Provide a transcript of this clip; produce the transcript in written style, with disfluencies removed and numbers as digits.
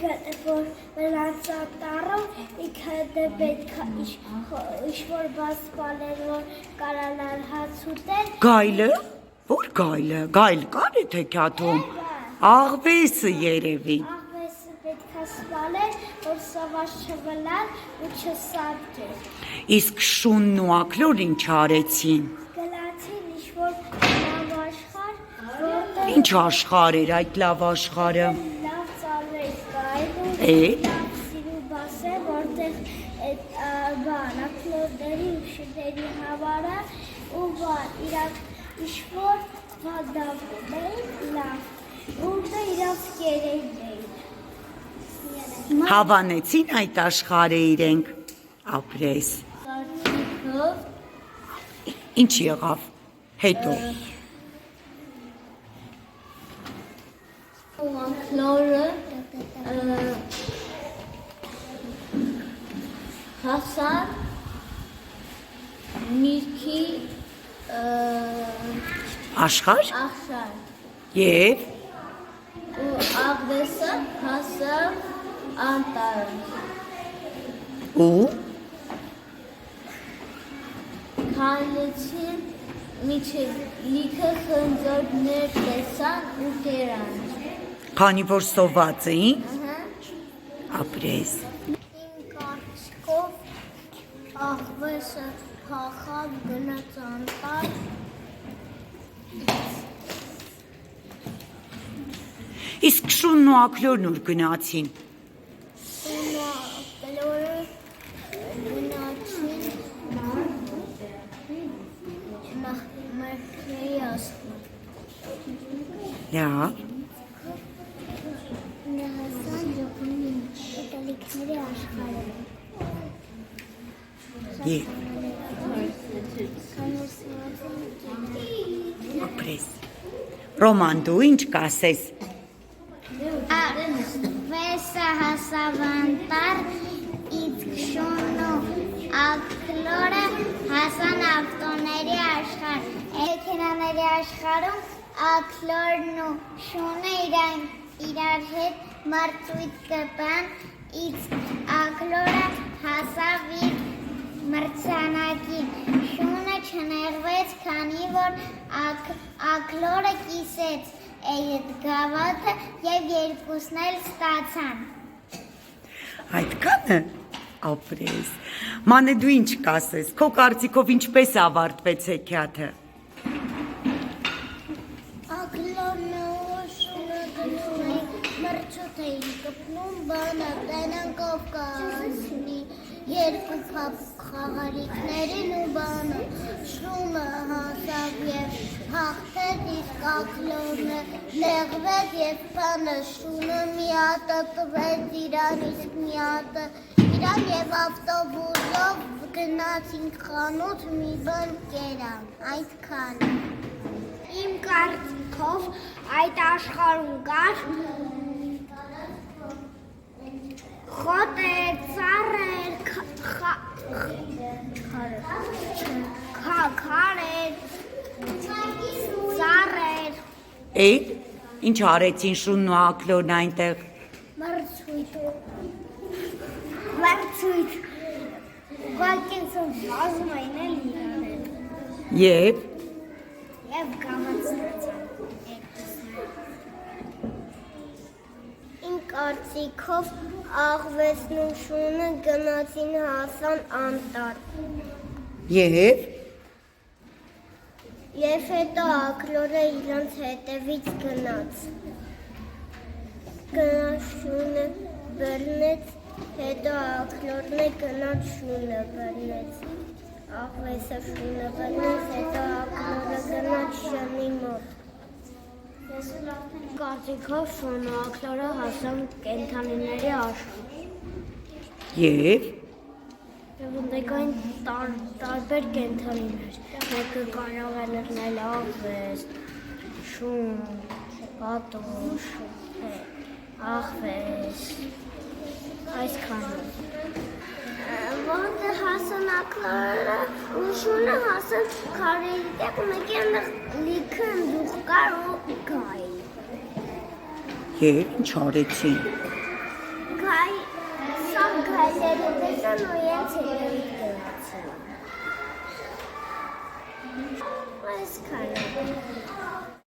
որ նրանց ատառում ինքը պետք է ինչ-որ բաց բաներ, որ կարանար հաց ուտել։ Գայլը, որ գայլ կար է թե քյաթում, աղվեսը երևի։ Աղվեսը պետք է սպալել, որ սավաշ չվլան ու չսատկեր։ Իսկ շունն ու աքլոր ինչ արեցին։ Գնացին ինչ-որ լավ աշխարհ, որտեղ Ինչ աշխարհ էր այդ լավ աշխարհը։ լավ ծառեր կային ու Էդ։ լավ սիրուբաս է, որտեղ աքլորների ու շների հավարը ու իրանք ինչ-որ վադավում էին լավ, որտեղ իրանք կերեին էին։ Հավանեցին այդ աշխարհը իրենք, ապրես։ Կարծիքով Ինչ եղավ հետո։ աքլորը հասան միրգի Աշխարհ աշխարհ եւ ու աղվեսը հասավ անտառ։ ու Քայլեցին միջև լիքը խնձորներ տեսան ու կերան։ քանի որ սոված էին, ապրես։ Իմ կարծիքով աղվեսը փախավ գնաց անտառ։ Իսկ շունն ու աքլորն ուր գնացին։ Աքլորը գնացին մերքերի ասկուն։ Լավ։ Նահասան ջոկունի ուտելիքների աշխարհը։ Եվ ապրես։ Ռոման դու ինչ կասես։ Աղվեսը հասավ անտառ, իսկ շունն ու աքլորը հասան ավտոների աշխարհ։ Մեքենաների աշխարհում աքլորն ու շունը իրար հետ մրցույթ կտան, իսկ աքլորը հասավ իր մրցանակին։ Շունը չնեղվեց, քանի որ աքլորը կիսեց այդ գավաթը եւ երկուսն էլ ստացան։ Այդքանը ապրես։ Մանե դու ինչ կասես։ Քո կարծիքով ինչպես ավարտվեց հեքիաթը։ Աքլորն ու շունը գնում էին մրցույթ էին կպնում, բանը տենան Կովկասնի երկու խաղալիքներին ու բանը շունը հասավ եւ հաղթեց, իսկ աքլորը նեղվեց եւ բանը շունը մի հատը տվեց իրան, իսկ մի հատը իրան եւ ավտոբուսով գնացին խանութ մի բան կերան, այդքան։ Իմ կարծիքով այդ աշխարհում կար խոտեր, ծառեր, քարեր, ծառեր, Էդ ինչ արեցին շունն ու աքլորն այնտեղ։ մրցույթ, վարկենցում վազում էին էլ իրանել Եվ և գավացնացան։ Իմ կարծիքով աղվեսն ու շունը գնացին հասան անտառ։ Եվ Եվ հետո աքլորը իրանց հետևից գնաց։ Գնաց շունը բռնեց, հետո աքլորն է գնաց շունը բռնեց։ Աղվեսը շունը բռնեց, հետո աքլորը գնաց շնի մոտ։ Կարծիքով շունը ու աքլորը հասան կենդանիների աշխարհ։ Եվ Եվ ունեին տարբեր կենդանիներ։ Մեկը կարող է լրնել աղվես, շուն, պատուշ, աղվես, այսքանը։ Որտեղ հասան աքլորը ու շունը հասան քարերի տակ, մեկի այնտեղ լիքը ընդուղ կար ու գայլ։ Եվ ինչ արեցին։ Ջան ու ես էլ գնացին։ Այսքանը։